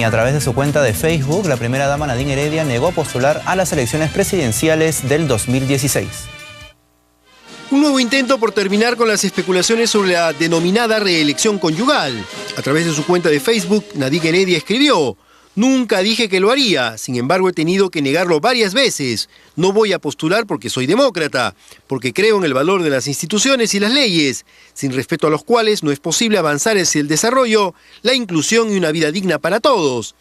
a través de su cuenta de Facebook, la primera dama Nadine Heredia negó postular a las elecciones presidenciales del 2016. Un nuevo intento por terminar con las especulaciones sobre la denominada reelección conyugal. A través de su cuenta de Facebook, Nadine Heredia escribió: "Nunca dije que lo haría, sin embargo he tenido que negarlo varias veces. No voy a postular porque soy demócrata, porque creo en el valor de las instituciones y las leyes, sin respeto a los cuales no es posible avanzar hacia el desarrollo, la inclusión y una vida digna para todos".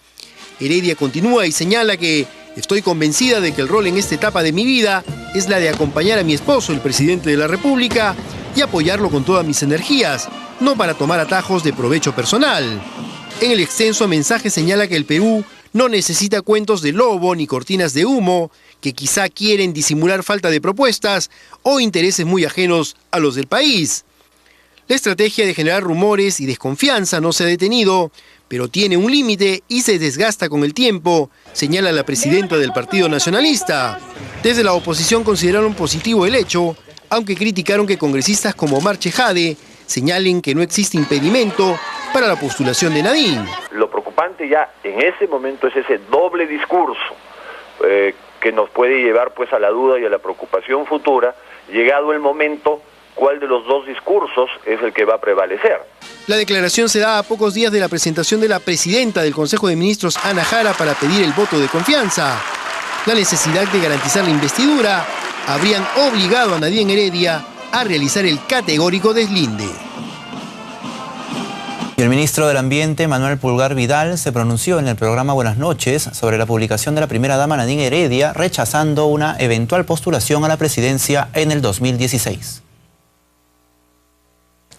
Heredia continúa y señala que "estoy convencida de que el rol en esta etapa de mi vida es la de acompañar a mi esposo, el presidente de la República, y apoyarlo con todas mis energías, no para tomar atajos de provecho personal". En el extenso mensaje señala que el Perú no necesita cuentos de lobo ni cortinas de humo, que quizá quieren disimular falta de propuestas o intereses muy ajenos a los del país. La estrategia de generar rumores y desconfianza no se ha detenido, pero tiene un límite y se desgasta con el tiempo, señala la presidenta del Partido Nacionalista. Desde la oposición consideraron positivo el hecho, aunque criticaron que congresistas como Omar Chejade señalen que no existe impedimento para la postulación de Nadine. Lo preocupante ya en ese momento es ese doble discurso que nos puede llevar pues a la duda y a la preocupación futura, llegado el momento, cuál de los dos discursos es el que va a prevalecer. La declaración se da a pocos días de la presentación de la presidenta del Consejo de Ministros, Ana Jara, para pedir el voto de confianza. La necesidad de garantizar la investidura habrían obligado a Nadine Heredia a realizar el categórico deslinde. Y el ministro del Ambiente, Manuel Pulgar Vidal, se pronunció en el programa Buenas Noches sobre la publicación de la primera dama Nadine Heredia, rechazando una eventual postulación a la presidencia en el 2016.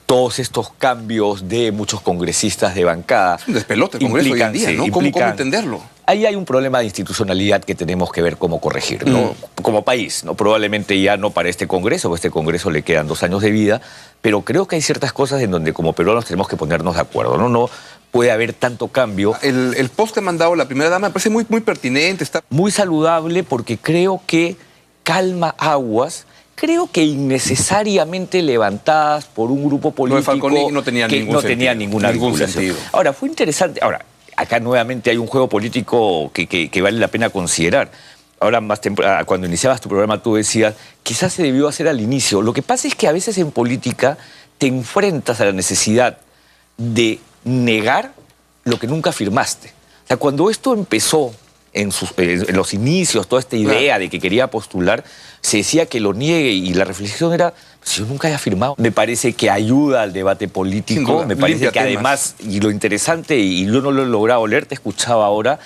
Todos estos cambios de muchos congresistas de bancada. Es un despelote el Congreso hoy en día, ¿no? ¿Cómo entenderlo? Ahí hay un problema de institucionalidad que tenemos que ver cómo corregir, ¿no? Como país, ¿no? Probablemente ya no para este Congreso, porque a este Congreso le quedan 2 años de vida, pero creo que hay ciertas cosas en donde como peruanos tenemos que ponernos de acuerdo, ¿no? No puede haber tanto cambio. El post que ha mandado la primera dama me parece muy pertinente. Está muy saludable porque creo que calma aguas. Creo que innecesariamente levantadas por un grupo político Falconi no tenía que no tenía ninguna sentido. Ahora, fue interesante. Ahora, acá nuevamente hay un juego político que vale la pena considerar. Ahora, más temprano, cuando iniciabas tu programa, tú decías, quizás se debió hacer al inicio. Lo que pasa es que a veces en política te enfrentas a la necesidad de negar lo que nunca firmaste. O sea, cuando esto empezó en los inicios, toda esta idea de que quería postular, se decía que lo niegue y la reflexión era, si yo nunca haya firmado. Me parece que ayuda al debate político, me parece que además, y lo interesante, y yo no lo he logrado leer, te escuchaba ahora,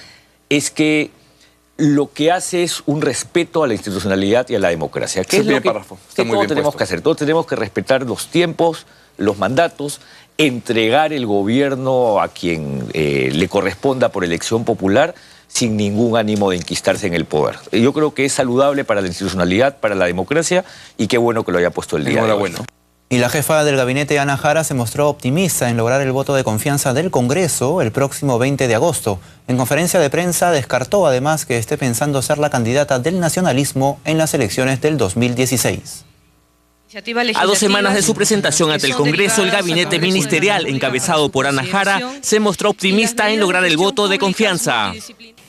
es que lo que hace es un respeto a la institucionalidad y a la democracia. ¿Qué es lo que todos tenemos que hacer? Todos tenemos que respetar los tiempos, los mandatos, entregar el gobierno a quien le corresponda por elección popular, sin ningún ánimo de enquistarse en el poder. Yo creo que es saludable para la institucionalidad, para la democracia, y qué bueno que lo haya puesto el día de hoy. Y la jefa del gabinete, Ana Jara, se mostró optimista en lograr el voto de confianza del Congreso el próximo 20 de agosto. En conferencia de prensa descartó además que esté pensando ser la candidata del nacionalismo en las elecciones del 2016. A 2 semanas de su presentación ante el Congreso, el gabinete ministerial, encabezado por Ana Jara, se mostró optimista en lograr el voto de confianza.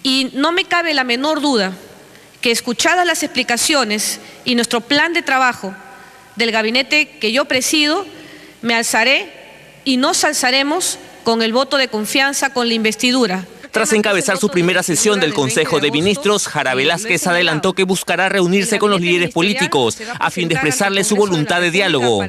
Y no me cabe la menor duda que, escuchadas las explicaciones y nuestro plan de trabajo del gabinete que yo presido, me alzaré y nos alzaremos con el voto de confianza, con la investidura. Tras encabezar su primera sesión del Consejo de Ministros, Jara Velázquez adelantó que buscará reunirse con los líderes políticos a fin de expresarles su voluntad de diálogo.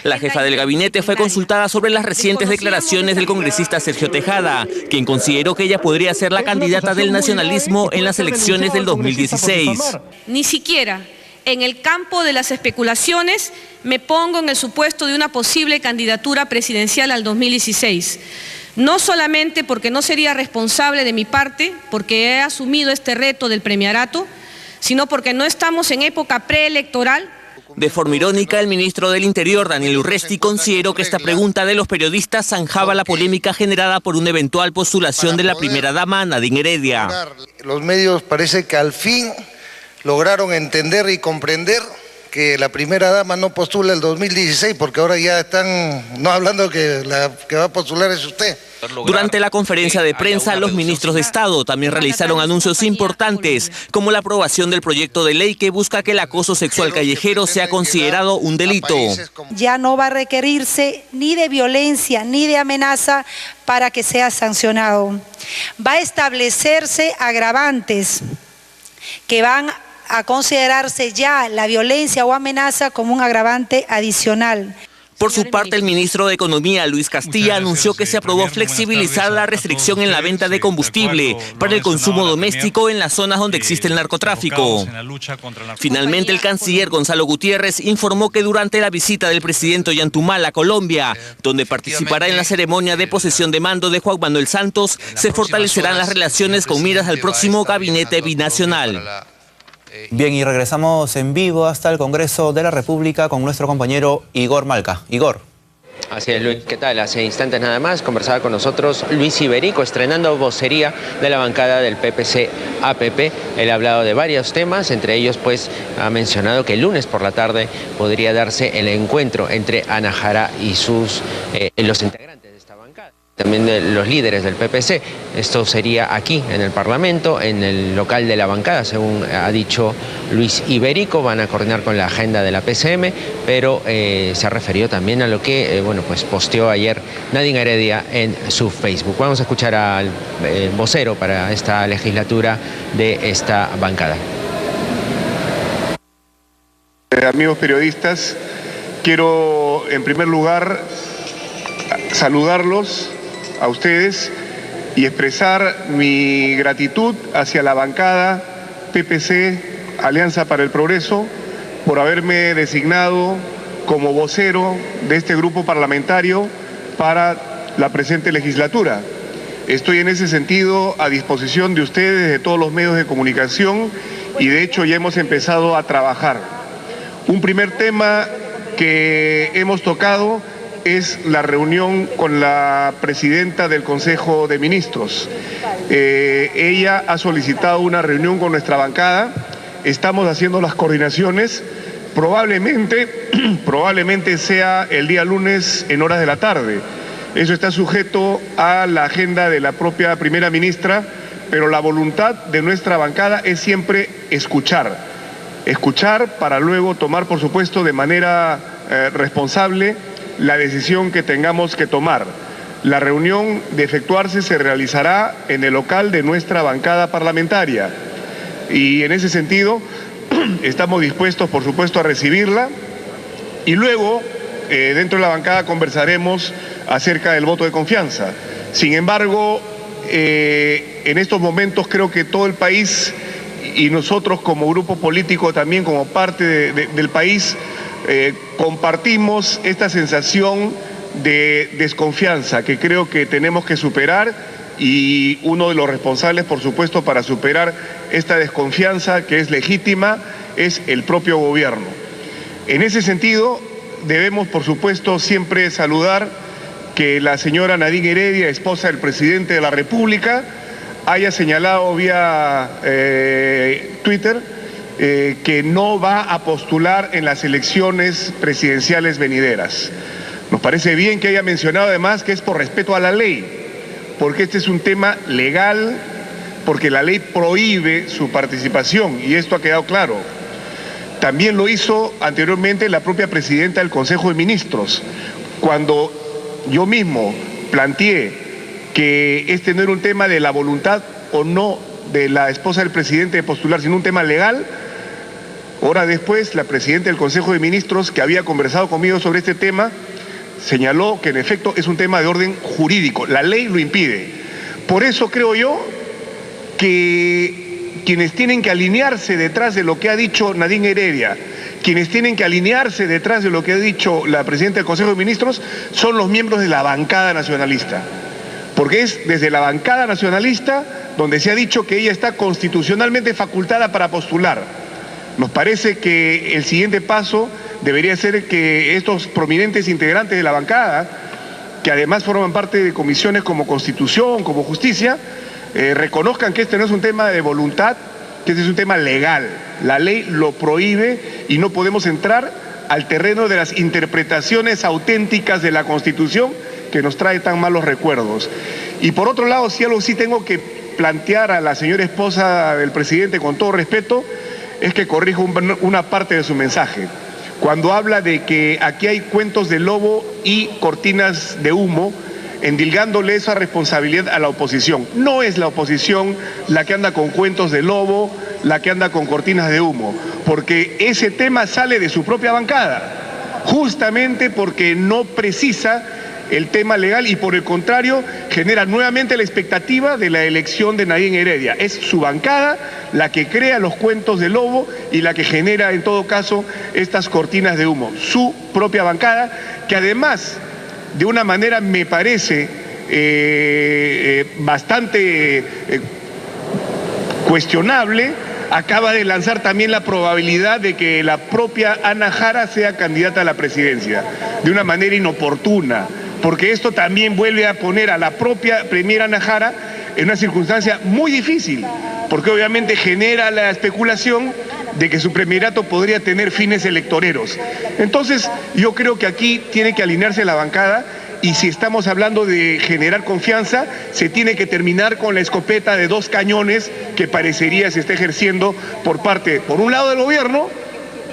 La jefa del gabinete fue consultada sobre las recientes declaraciones del congresista Sergio Tejada, quien consideró que ella podría ser la candidata del nacionalismo en las elecciones del 2016. Ni siquiera en el campo de las especulaciones me pongo en el supuesto de una posible candidatura presidencial al 2016. No solamente porque no sería responsable de mi parte, porque he asumido este reto del premiarato, sino porque no estamos en época preelectoral. De forma irónica, el ministro del Interior, Daniel Urresti, consideró que esta pregunta de los periodistas zanjaba la polémica generada por una eventual postulación de la primera dama, Nadine Heredia. Los medios parece que al fin lograron entender y comprender que la primera dama no postula el 2016, porque ahora ya están no hablando que la que va a postular es usted. Durante la conferencia de prensa, los ministros de Estado también realizaron anuncios importantes, como la aprobación del proyecto de ley que busca que el acoso sexual callejero sea considerado un delito. Ya no va a requerirse ni de violencia ni de amenaza para que sea sancionado. Va a establecerse agravantes que van a considerarse ya la violencia o amenaza como un agravante adicional. Por su parte, el ministro de Economía, Luis Castilla, anunció que se aprobó flexibilizar la restricción en la venta de combustible para el consumo doméstico en las zonas donde existe el narcotráfico. Finalmente, el canciller Gonzalo Gutiérrez informó que durante la visita del presidente Ollantumala a Colombia, donde participará en la ceremonia de posesión de mando de Juan Manuel Santos, se fortalecerán las relaciones con miras al próximo gabinete binacional. Bien, y regresamos en vivo hasta el Congreso de la República con nuestro compañero Igor Malca. Igor. Así es, Luis, ¿qué tal? Hace instantes nada más conversaba con nosotros Luis Iberico, estrenando vocería de la bancada del PPC-APP. Él ha hablado de varios temas, entre ellos pues ha mencionado que el lunes por la tarde podría darse el encuentro entre Ana Jara y los integrantes de esta bancada, también de los líderes del PPC. Esto sería aquí en el Parlamento, en el local de la bancada, según ha dicho Luis Iberico. Van a coordinar con la agenda de la PCM, pero se ha referido también a lo que pues posteó ayer Nadine Heredia en su Facebook. Vamos a escuchar al vocero para esta legislatura de esta bancada. Amigos periodistas, quiero en primer lugar saludarlos a ustedes y expresar mi gratitud hacia la bancada PPC Alianza para el Progreso por haberme designado como vocero de este grupo parlamentario para la presente legislatura. Estoy en ese sentido a disposición de ustedes, de todos los medios de comunicación, y de hecho ya hemos empezado a trabajar. Un primer tema que hemos tocado es la reunión con la presidenta del Consejo de Ministros. Ella ha solicitado una reunión con nuestra bancada, estamos haciendo las coordinaciones, probablemente sea el día lunes en horas de la tarde. Eso está sujeto a la agenda de la propia primera ministra, pero la voluntad de nuestra bancada es siempre escuchar para luego tomar, por supuesto, de manera responsable la decisión que tengamos que tomar. La reunión de efectuarse se realizará en el local de nuestra bancada parlamentaria y en ese sentido estamos dispuestos, por supuesto, a recibirla, y luego dentro de la bancada conversaremos acerca del voto de confianza. Sin embargo, en estos momentos creo que todo el país y nosotros como grupo político también como parte del país compartimos esta sensación de desconfianza que creo que tenemos que superar, y uno de los responsables, por supuesto, para superar esta desconfianza que es legítima es el propio gobierno. En ese sentido, debemos, por supuesto, siempre saludar que la señora Nadine Heredia, esposa del presidente de la República, haya señalado vía Twitter que no va a postular en las elecciones presidenciales venideras. Nos parece bien que haya mencionado además que es por respeto a la ley, porque este es un tema legal, porque la ley prohíbe su participación y esto ha quedado claro. También lo hizo anteriormente la propia presidenta del Consejo de Ministros, cuando yo mismo planteé que este no era un tema de la voluntad o no de la esposa del presidente de postular, sino un tema legal. Horas después, la presidenta del Consejo de Ministros, que había conversado conmigo sobre este tema, señaló que en efecto es un tema de orden jurídico, la ley lo impide. Por eso creo yo que quienes tienen que alinearse detrás de lo que ha dicho Nadine Heredia, quienes tienen que alinearse detrás de lo que ha dicho la presidenta del Consejo de Ministros, son los miembros de la bancada nacionalista. Porque es desde la bancada nacionalista donde se ha dicho que ella está constitucionalmente facultada para postular. Nos parece que el siguiente paso debería ser que estos prominentes integrantes de la bancada, que además forman parte de comisiones como Constitución, como Justicia, reconozcan que este no es un tema de voluntad que este es un tema legal. La ley lo prohíbe y no podemos entrar al terreno de las interpretaciones auténticas de la Constitución que nos trae tan malos recuerdos. Y por otro lado, si algo sí tengo que plantear a la señora esposa del presidente, con todo respeto, es que corrijo una parte de su mensaje. Cuando habla de que aquí hay cuentos de lobo y cortinas de humo, endilgándole esa responsabilidad a la oposición. No es la oposición la que anda con cuentos de lobo, la que anda con cortinas de humo, porque ese tema sale de su propia bancada, justamente porque no precisa el tema legal y por el contrario genera nuevamente la expectativa de la elección de Nadine Heredia. Es su bancada la que crea los cuentos de lobo y la que genera en todo caso estas cortinas de humo. Su propia bancada, que además de una manera me parece bastante cuestionable, acaba de lanzar también la probabilidad de que la propia Ana Jara sea candidata a la presidencia, de una manera inoportuna, porque esto también vuelve a poner a la propia primera Ana Jara en una circunstancia muy difícil, porque obviamente genera la especulación de que su premierato podría tener fines electoreros. Entonces, yo creo que aquí tiene que alinearse la bancada y si estamos hablando de generar confianza, se tiene que terminar con la escopeta de 2 cañones que parecería se está ejerciendo por parte, por un lado del gobierno,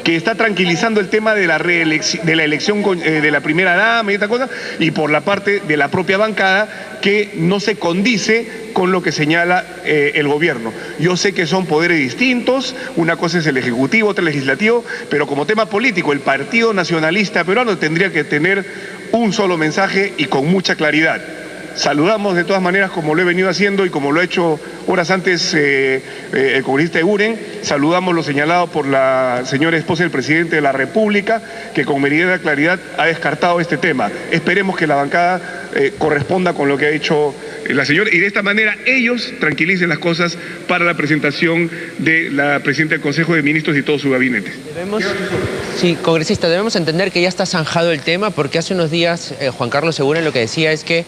que está tranquilizando el tema de la elección de la primera dama y esta cosa, y por la parte de la propia bancada que no se condice con lo que señala el gobierno. Yo sé que son poderes distintos, una cosa es el Ejecutivo, otra el Legislativo, pero como tema político, el Partido Nacionalista Peruano tendría que tener un solo mensaje y con mucha claridad. Saludamos de todas maneras, como lo he venido haciendo y como lo ha hecho horas antes el congresista Eguren, saludamos lo señalado por la señora esposa del presidente de la República, que con meridiana claridad ha descartado este tema. Esperemos que la bancada corresponda con lo que ha dicho la señora y de esta manera ellos tranquilicen las cosas para la presentación de la presidenta del Consejo de Ministros y todo su gabinete. Sí, congresista, debemos entender que ya está zanjado el tema porque hace unos días Juan Carlos Eguren lo que decía es que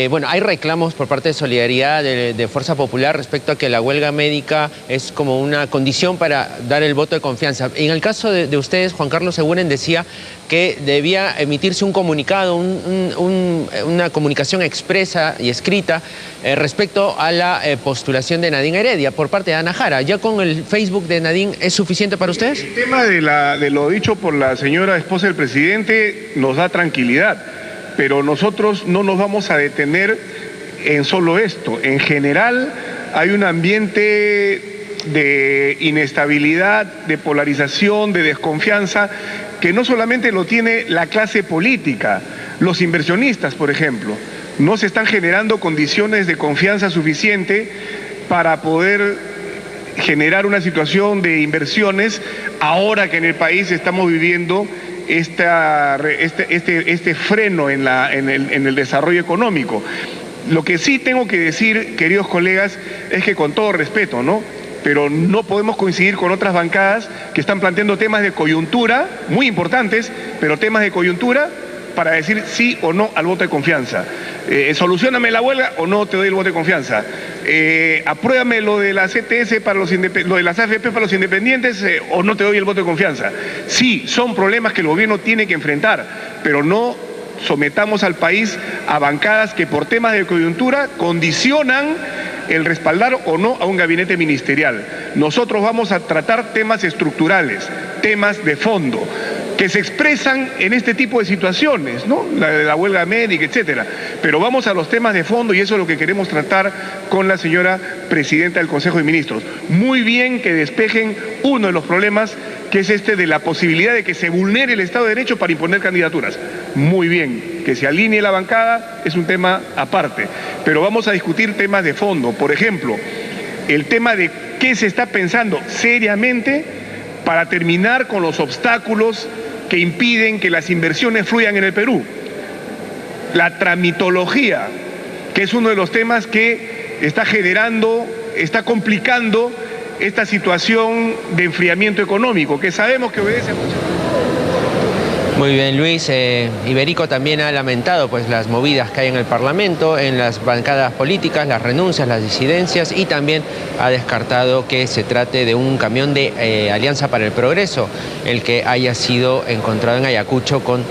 bueno, hay reclamos por parte de Solidaridad, de Fuerza Popular respecto a que la huelga médica es como una condición para dar el voto de confianza. En el caso de ustedes, Juan Carlos Eguren decía que debía emitirse un comunicado, una comunicación expresa y escrita respecto a la postulación de Nadine Heredia por parte de Ana Jara. ¿Ya con el Facebook de Nadine es suficiente para ustedes? El tema de lo dicho por la señora esposa del presidente nos da tranquilidad. Pero nosotros no nos vamos a detener en solo esto. En general hay un ambiente de inestabilidad, de polarización, de desconfianza, que no solamente lo tiene la clase política, los inversionistas, por ejemplo, no se están generando condiciones de confianza suficiente para poder generar una situación de inversiones ahora que en el país estamos viviendo este freno en el desarrollo económico. Lo que sí tengo que decir, queridos colegas, es que con todo respeto, ¿no? Pero no podemos coincidir con otras bancadas que están planteando temas de coyuntura, muy importantes, pero temas de coyuntura para decir sí o no al voto de confianza. Solucióname la huelga o no te doy el voto de confianza. Apruébame lo de la CTS para lo de las AFP para los independientes o no te doy el voto de confianza. Sí, son problemas que el gobierno tiene que enfrentar, pero no sometamos al país a bancadas que por temas de coyuntura condicionan el respaldar o no a un gabinete ministerial. Nosotros vamos a tratar temas estructurales, temas de fondo, que se expresan en este tipo de situaciones, ¿no? La huelga médica, etcétera. Pero vamos a los temas de fondo y eso es lo que queremos tratar con la señora presidenta del Consejo de Ministros. Muy bien que despejen uno de los problemas, que es este de la posibilidad de que se vulnere el Estado de Derecho para imponer candidaturas. Muy bien, que se alinee la bancada es un tema aparte. Pero vamos a discutir temas de fondo. Por ejemplo, el tema de qué se está pensando seriamente para terminar con los obstáculos que impiden que las inversiones fluyan en el Perú. La tramitología, que es uno de los temas que está complicando esta situación de enfriamiento económico, que sabemos que obedece a muchas... Muy bien, Luis. Iberico también ha lamentado pues las movidas que hay en el Parlamento, en las bancadas políticas, las renuncias, las disidencias, y también ha descartado que se trate de un camión de Alianza para el Progreso, el que haya sido encontrado en Ayacucho con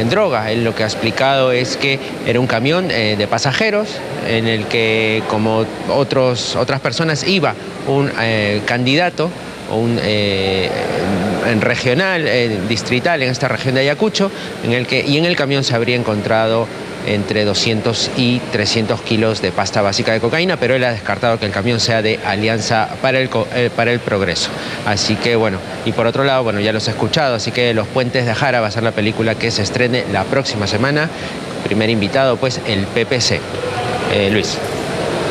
droga. Él lo que ha explicado es que era un camión de pasajeros en el que, como otras personas, iba un candidato, en regional, distrital en esta región de Ayacucho, en el camión se habría encontrado entre 200 y 300 kilos de pasta básica de cocaína, pero él ha descartado que el camión sea de Alianza para el Progreso. Así que bueno, y por otro lado, bueno, ya los he escuchado, así que Los Puentes de Jara va a ser la película que se estrene la próxima semana. Primer invitado, pues, el PPC. Luis.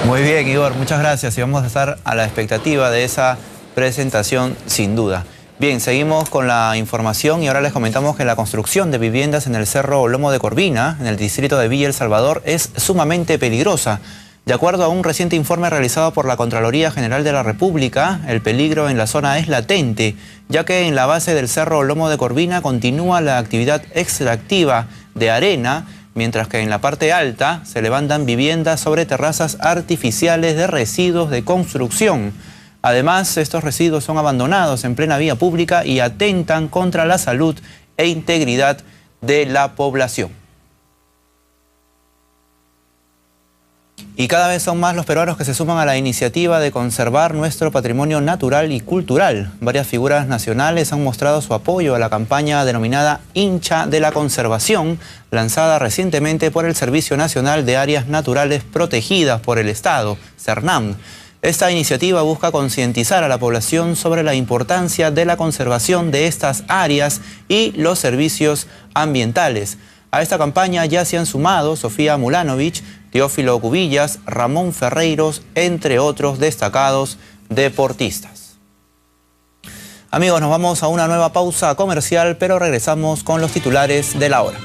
Muy bien, Igor, muchas gracias, y vamos a estar a la expectativa de esa presentación, sin duda. Bien, seguimos con la información y ahora les comentamos que la construcción de viviendas en el Cerro Lomo de Corvina, en el distrito de Villa El Salvador, es sumamente peligrosa. De acuerdo a un reciente informe realizado por la Contraloría General de la República, el peligro en la zona es latente, ya que en la base del Cerro Lomo de Corvina continúa la actividad extractiva de arena, mientras que en la parte alta se levantan viviendas sobre terrazas artificiales de residuos de construcción. Además, estos residuos son abandonados en plena vía pública y atentan contra la salud e integridad de la población. Y cada vez son más los peruanos que se suman a la iniciativa de conservar nuestro patrimonio natural y cultural. Varias figuras nacionales han mostrado su apoyo a la campaña denominada Hincha de la Conservación, lanzada recientemente por el Servicio Nacional de Áreas Naturales Protegidas por el Estado, CERNAM. Esta iniciativa busca concientizar a la población sobre la importancia de la conservación de estas áreas y los servicios ambientales. A esta campaña ya se han sumado Sofía Mulanovich, Teófilo Cubillas, Ramón Ferreiros, entre otros destacados deportistas. Amigos, nos vamos a una nueva pausa comercial, pero regresamos con los titulares de la hora.